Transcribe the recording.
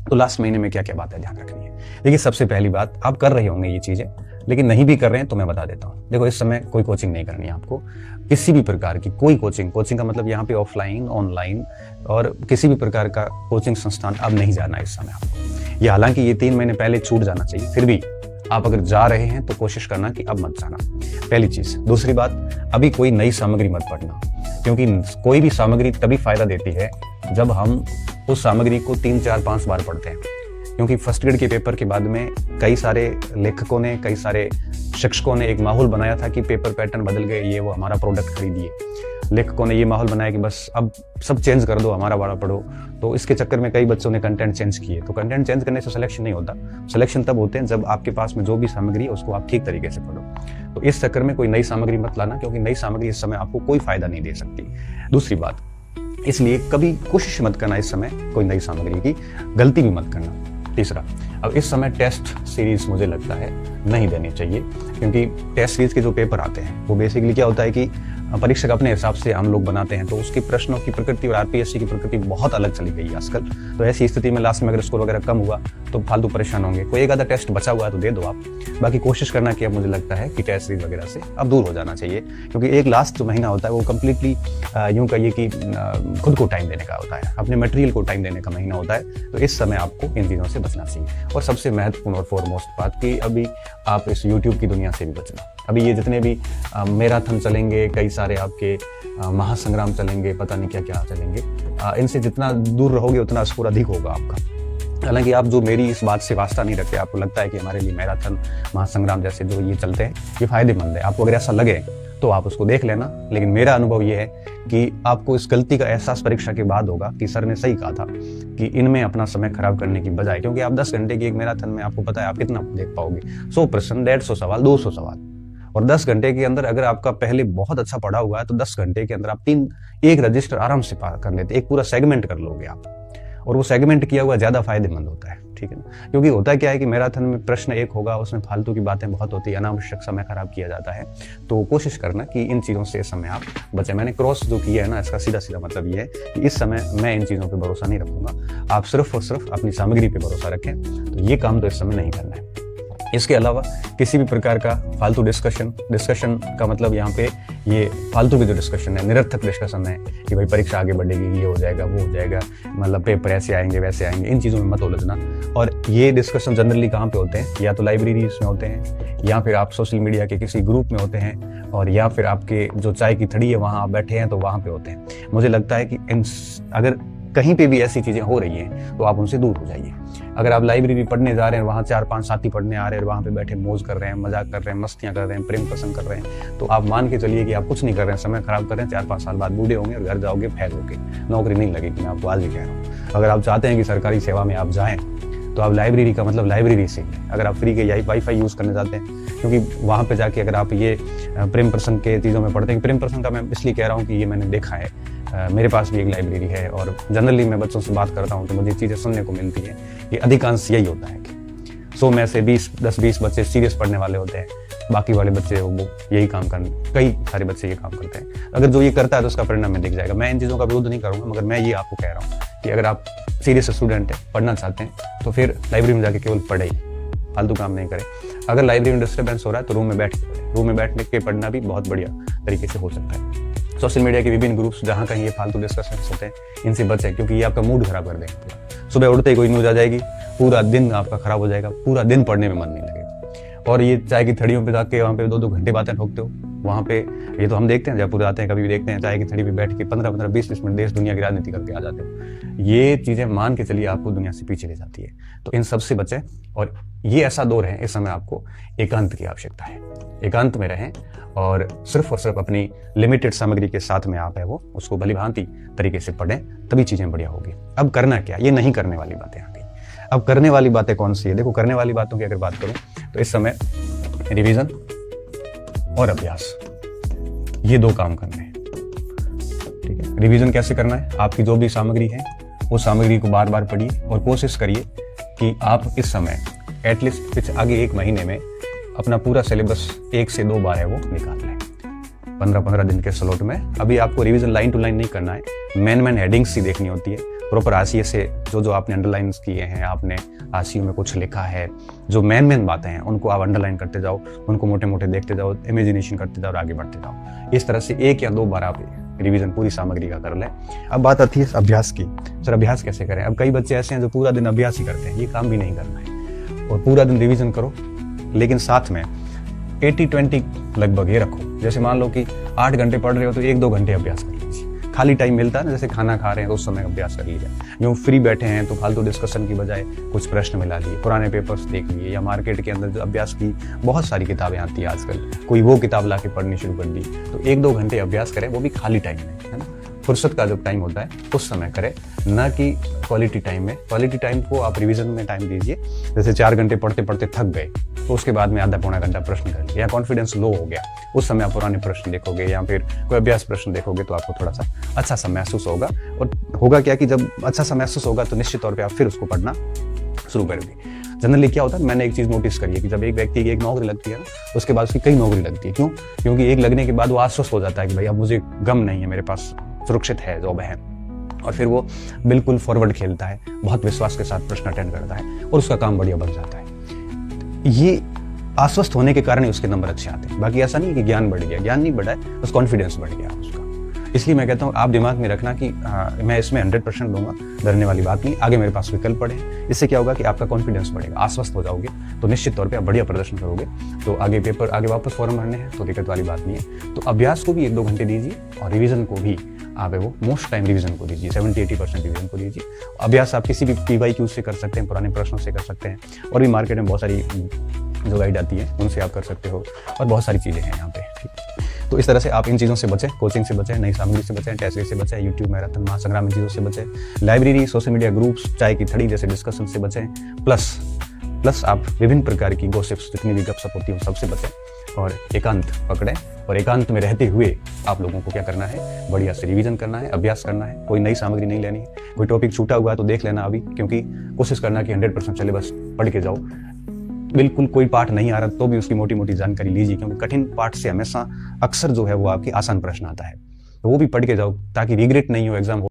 तो लास्ट महीने में क्या क्या बात है ध्यान रखनी है। देखिए, सबसे पहली बात, आप कर रहे होंगे ये चीज़ें, लेकिन नहीं भी कर रहे हैं तो मैं बता देता हूँ। देखो, इस समय कोई कोचिंग नहीं करनी है आपको, किसी भी प्रकार की कोई कोचिंग का मतलब यहाँ पे ऑफलाइन, ऑनलाइन और किसी भी प्रकार का कोचिंग संस्थान अब नहीं जाना है इस समय आपको। ये हालांकि ये 3 महीने पहले छूट जाना चाहिए, फिर भी आप अगर जा रहे हैं तो कोशिश करना कि अब मत जाना, पहली चीज़। दूसरी बात, अभी कोई नई सामग्री मत पढ़ना, क्योंकि कोई भी सामग्री तभी फायदा देती है जब हम उस सामग्री को 3, 4, 5 बार पढ़ते हैं। क्योंकि फर्स्ट ग्रेड के पेपर के बाद में कई सारे लेखकों ने, कई सारे शिक्षकों ने एक माहौल बनाया था कि पेपर पैटर्न बदल गए, ये वो, हमारा प्रोडक्ट खरीदिए। लेखकों ने ये माहौल बनाया कि बस अब सब चेंज कर दो, हमारा वाला पढ़ो। तो इसके चक्कर में कई बच्चों ने कंटेंट चेंज किए। तो कंटेंट चेंज करने से सिलेक्शन नहीं होता, सिलेक्शन तब होते हैं जब आपके पास में जो भी सामग्री है उसको आप ठीक तरीके से पढ़ो। तो इस चक्कर में कोई नई सामग्री मत लाना, क्योंकि नई सामग्री इस समय आपको कोई फायदा नहीं दे सकती। दूसरी बात, इसलिए कभी कोशिश मत करना इस समय कोई नई सामग्री की, गलती भी मत करना। तीसरा, अब इस समय टेस्ट सीरीज मुझे लगता है नहीं देनी चाहिए, क्योंकि टेस्ट सीरीज के जो पेपर आते हैं वो बेसिकली क्या होता है कि परीक्षक अपने हिसाब से हम लोग बनाते हैं, तो उसके प्रश्नों की प्रकृति और आरपीएससी की प्रकृति बहुत अलग चली गई है आजकल। तो ऐसी स्थिति में लास्ट में अगर स्कोर वगैरह कम हुआ तो फालतू परेशान होंगे। कोई एक आधा टेस्ट बचा हुआ है तो दे दो आप, बाकी कोशिश करना कि अब मुझे लगता है कि टेस्ट सीरीज वगैरह से अब दूर हो जाना चाहिए, क्योंकि एक लास्ट जो महीना होता है वो कम्प्लीटली यूँ कहिए कि खुद को टाइम देने का होता है, अपने मटेरियल को टाइम देने का महीना होता है। तो इस समय आपको इन चीज़ों से बचना चाहिए। और सबसे महत्वपूर्ण और फॉरमोस्ट बात कि अभी आप इस यूट्यूब की दुनिया से भी बचना। अभी ये जितने भी मैराथन चलेंगे, कई सारे आपके महासंग्राम चलेंगे, पता नहीं क्या क्या चलेंगे, इनसे जितना दूर रहोगे उतना स्कोर अधिक होगा आपका। हालांकि आप जो मेरी इस बात से वास्ता नहीं रखते, आपको लगता है कि हमारे लिए मैराथन, महासंग्राम जैसे जो ये चलते हैं ये फायदेमंद है, आपको अगर ऐसा लगे तो आप उसको देख लेना। लेकिन मेरा अनुभव ये है कि आपको इस गलती का एहसास परीक्षा के बाद होगा कि सर ने सही कहा था कि इनमें अपना समय खराब करने की बजाय, क्योंकि आप 10 घंटे की एक मैराथन में आपको पता है आप कितना देख पाओगे, 100 प्रश्न, 150 सवाल, 200 सवाल, और 10 घंटे के अंदर अगर आपका पहले बहुत अच्छा पढ़ा हुआ है तो 10 घंटे के अंदर आप एक रजिस्टर आराम से पार कर लेते, एक पूरा सेगमेंट कर लोगे आप, और वो सेगमेंट किया हुआ ज्यादा फायदेमंद होता है, ठीक है ना। क्योंकि होता क्या है कि मैराथन में प्रश्न एक होगा, उसमें फालतू की बातें बहुत होती है, अनावश्यक समय खराब किया जाता है। तो कोशिश करना कि इन चीज़ों से इस समय आप बचें। मैंने क्रॉस जो किया है ना, इसका सीधा सीधा मतलब ये है कि इस समय मैं इन चीज़ों पर भरोसा नहीं रखूंगा। आप सिर्फ और सिर्फ अपनी सामग्री पर भरोसा रखें, तो ये काम तो इस समय नहीं करना है। इसके अलावा किसी भी प्रकार का फालतू डिस्कशन का मतलब यहाँ पे ये फालतू की जो डिस्कशन है, निरर्थक डिस्कशन है कि भाई परीक्षा आगे बढ़ेगी, ये हो जाएगा, वो हो जाएगा, मतलब पेपर ऐसे आएंगे वैसे आएंगे, इन चीज़ों में मत उलझना। और ये डिस्कशन जनरली कहाँ पे होते हैं, या तो लाइब्रेरीज में होते हैं, या फिर आप सोशल मीडिया के किसी ग्रुप में होते हैं, और या फिर आपके जो चाय की थड़ी है वहाँ आप बैठे हैं तो वहाँ पे होते हैं। मुझे लगता है कि अगर कहीं पे भी ऐसी चीज़ें हो रही हैं तो आप उनसे दूर हो जाइए। अगर आप लाइब्रेरी पढ़ने जा रहे हैं, वहाँ 4-5 साथी पढ़ने आ रहे हैं, वहाँ पे बैठे मौज कर रहे हैं, मजाक कर रहे हैं, मस्तियाँ कर रहे हैं, प्रेम प्रसंग कर रहे हैं, तो आप मान के चलिए कि आप कुछ नहीं कर रहे हैं, समय खराब कर रहे हैं। 4-5 साल बाद बूढ़े होंगे और घर जाओगे फेल होके, नौकरी नहीं लगेगी। मैं आपको आज भी कह रहा हूँ, अगर आप चाहते हैं कि सरकारी सेवा में आप जाएँ तो आप लाइब्रेरी का मतलब लाइब्रेरी से, अगर आप फ्री के वाईफाई यूज़ करने जाते हैं, क्योंकि वहाँ पे जाके अगर आप ये प्रेम प्रसंग के चीज़ों में पढ़ते हैं, प्रेम प्रसंग का मैं इसलिए कह रहा हूँ कि ये मैंने देखा है, मेरे पास भी एक लाइब्रेरी है और जनरली मैं बच्चों से बात करता हूँ तो मुझे चीज़ें सुनने को मिलती हैं कि अधिकांश यही होता है कि 100 में से 10-20 बच्चे सीरियस पढ़ने वाले होते हैं, बाकी वाले बच्चे वो यही काम करने, कई सारे बच्चे ये काम करते हैं। अगर जो ये करता है तो उसका परिणाम में दिख जाएगा। मैं इन चीज़ों का विरोध नहीं करूँगा, मगर मैं ये आपको कह रहा हूँ कि अगर आप सीरियस स्टूडेंट हैं, पढ़ना चाहते हैं, तो फिर लाइब्रेरी में जाके केवल पढ़े, फालतू काम नहीं करें। अगर लाइब्रेरी में डिस्टर्बेंस हो रहा है तो रूम में बैठ के पढ़ें, रूम में बैठ के पढ़ना भी बहुत बढ़िया तरीके से हो सकता है। सोशल मीडिया के विभिन्न ग्रुप्स जहाँ कहीं ये फालतू डिस्कशन होते हैं, इनसे बचें, क्योंकि ये आपका मूड खराब कर देंगे। सुबह उठते ही कोई न्यूज़ आ जाएगी, पूरा दिन आपका खराब हो जाएगा, पूरा दिन पढ़ने में मन नहीं लगेगा। और ये चाय की थड़ियों पे जाके वहाँ पे 2-2 घंटे बातें ठोकते हो, वहाँ पे ये तो हम देखते हैं, जयपुर आते हैं कभी भी देखते हैं, चाय की थड़ी पे बैठ के 15-15, 20-20 मिनट देश दुनिया की राजनीति करके आ जाते हो। ये चीज़ें मान के चलिए आपको दुनिया से पीछे ले जाती है। तो इन सब से बचें, और ये ऐसा दौर है, इस समय आपको एकांत की आवश्यकता है। एकांत में रहें और सिर्फ अपनी लिमिटेड सामग्री के साथ में आप है वो उसको भलीभांति तरीके से पढ़ें, तभी चीज़ें बढ़िया होगी। अब करना क्या, ये नहीं करने वाली बातें आ गई। अब करने वाली बातें कौन सी है? देखो, करने वाली बातों की अगर बात करूं तो इस समय रिवीजन और अभ्यास, ये 2 काम करने हैं, ठीक है। रिवीजन कैसे करना है? आपकी जो भी सामग्री है वो सामग्री को बार बार पढ़िए और कोशिश करिए कि आप इस समय एटलीस्ट आगे 1 महीने में अपना पूरा सिलेबस 1 से 2 बार है वो निकाल लें, 15-15 दिन के स्लॉट में। अभी आपको रिवीजन लाइन टू लाइन नहीं करना है, मेन हेडिंग्स ही देखनी होती है, प्रॉपर हाशिए से जो आपने अंडरलाइन किए हैं, आपने हाशियों में कुछ लिखा है, जो मेन बातें हैं उनको आप अंडरलाइन करते जाओ, उनको मोटे मोटे देखते जाओ, इमेजिनेशन करते जाओ और आगे बढ़ते जाओ। इस तरह से 1 या 2 बार आप रिवीजन पूरी सामग्री का कर लें। अब बात आती है अभ्यास की। सर अभ्यास कैसे करें? अब कई बच्चे ऐसे हैं जो पूरा दिन अभ्यास ही करते हैं, ये काम भी नहीं करना है, और पूरा दिन रिवीजन करो, लेकिन साथ में 80-20 लगभग ये रखो। जैसे मान लो कि 8 घंटे पढ़ रहे हो तो 1-2 घंटे अभ्यास कर लीजिए। खाली टाइम मिलता है ना, जैसे खाना खा रहे हैं तो उस समय अभ्यास कर लीजिए। जो फ्री बैठे हैं तो फालतू डिस्कशन की बजाय कुछ प्रश्न मिला लिए, पुराने पेपर्स देख लिए, या मार्केट के अंदर जो अभ्यास की बहुत सारी किताबें आती है आजकल, कोई वो किताब ला के पढ़नी शुरू कर दी। तो 1-2 घंटे अभ्यास करें, वो भी खाली टाइम में, है ना, फुर्सत का जब टाइम होता है उस समय करें, ना कि क्वालिटी टाइम में। क्वालिटी टाइम को आप रिवीजन में टाइम दीजिए। जैसे 4 घंटे पढ़ते पढ़ते थक गए तो उसके बाद में आधा पौना घंटा प्रश्न कर लिया, या कॉन्फिडेंस लो हो गया, उस समय आप पुराने प्रश्न देखोगे या फिर कोई अभ्यास प्रश्न देखोगे तो आपको थोड़ा सा अच्छा सा महसूस होगा। और होगा क्या कि जब अच्छा सा महसूस होगा तो निश्चित तौर पर आप फिर उसको पढ़ना शुरू करोगे। जनरली क्या होता है, मैंने एक चीज़ नोटिस करी है कि जब एक व्यक्ति की एक नौकरी लगती है ना, उसके बाद उसकी कई नौकरी लगती है। क्यों? क्योंकि एक लगने के बाद वो आश्वस्त हो जाता है कि भाई अब मुझे गम नहीं है, मेरे पास सुरक्षित है, जॉब है, और फिर वो बिल्कुल फॉरवर्ड खेलता है, बहुत विश्वास के साथ प्रश्न अटेंड करता है और उसका काम बढ़िया बन जाता है। ये आश्वस्त होने के कारण ही उसके नंबर अच्छे आते हैं। बाकी ऐसा नहीं है कि ज्ञान बढ़ गया, ज्ञान नहीं बढ़ा है, बस कॉन्फिडेंस बढ़ गया उसका। इसलिए मैं कहता हूँ आप दिमाग में रखना कि मैं इसमें 100% दूंगा, डरने वाली बात नहीं, आगे मेरे पास विकल्प पड़े। इससे क्या होगा कि आपका कॉन्फिडेंस बढ़ेगा, आश्वस्त हो जाओगे तो निश्चित तौर पे आप बढ़िया प्रदर्शन करोगे। तो आगे वापस फॉर्म भरने हैं तो दिक्कत वाली बात नहीं है। तो अभ्यास को भी 1-2 घंटे दीजिए, और रिवीजन को भी आप वो मोस्ट टाइम रिवीजन को दीजिए, 70-80% रिवीजन को दीजिए। अभ्यास आप किसी भी PYQ से कर सकते हैं, पुराने प्रश्नों से कर सकते हैं, और भी मार्केट में बहुत सारी जो गाइड आती है उनसे आप कर सकते हो, और बहुत सारी चीज़ें हैं यहाँ पे। ठीक, तो इस तरह से आप इन चीज़ों से बचें, कोचिंग से बचें, नई सामग्री से बचें, टेस्ट से बचें, यूट्यूब मैराथन महासंग्राम इन चीज़ों से बचें, लाइब्रेरी, सोशल मीडिया ग्रुप्स, चाय की थड़ी जैसे डिस्कशन से बचें, प्लस आप विभिन्न प्रकार की गॉसिप्स जितनी भी गपशप होती है उन सबसे बचें, और एकांत पकड़ें। और एकांत में रहते हुए आप लोगों को क्या करना है, बढ़िया से रिवीजन करना है, अभ्यास करना है। कोई नई सामग्री नहीं लेनी है, कोई टॉपिक छूटा हुआ है तो देख लेना अभी, क्योंकि कोशिश करना कि 100% सिलेबस पढ़ के जाओ। बिल्कुल कोई पाठ नहीं आ रहा तो भी उसकी मोटी मोटी जानकारी लीजिए, क्योंकि कठिन पाठ से हमेशा अक्सर जो है वो आपके आसान प्रश्न आता है, तो वो भी पढ़ के जाओ ताकि रिग्रेट नहीं हो एग्जाम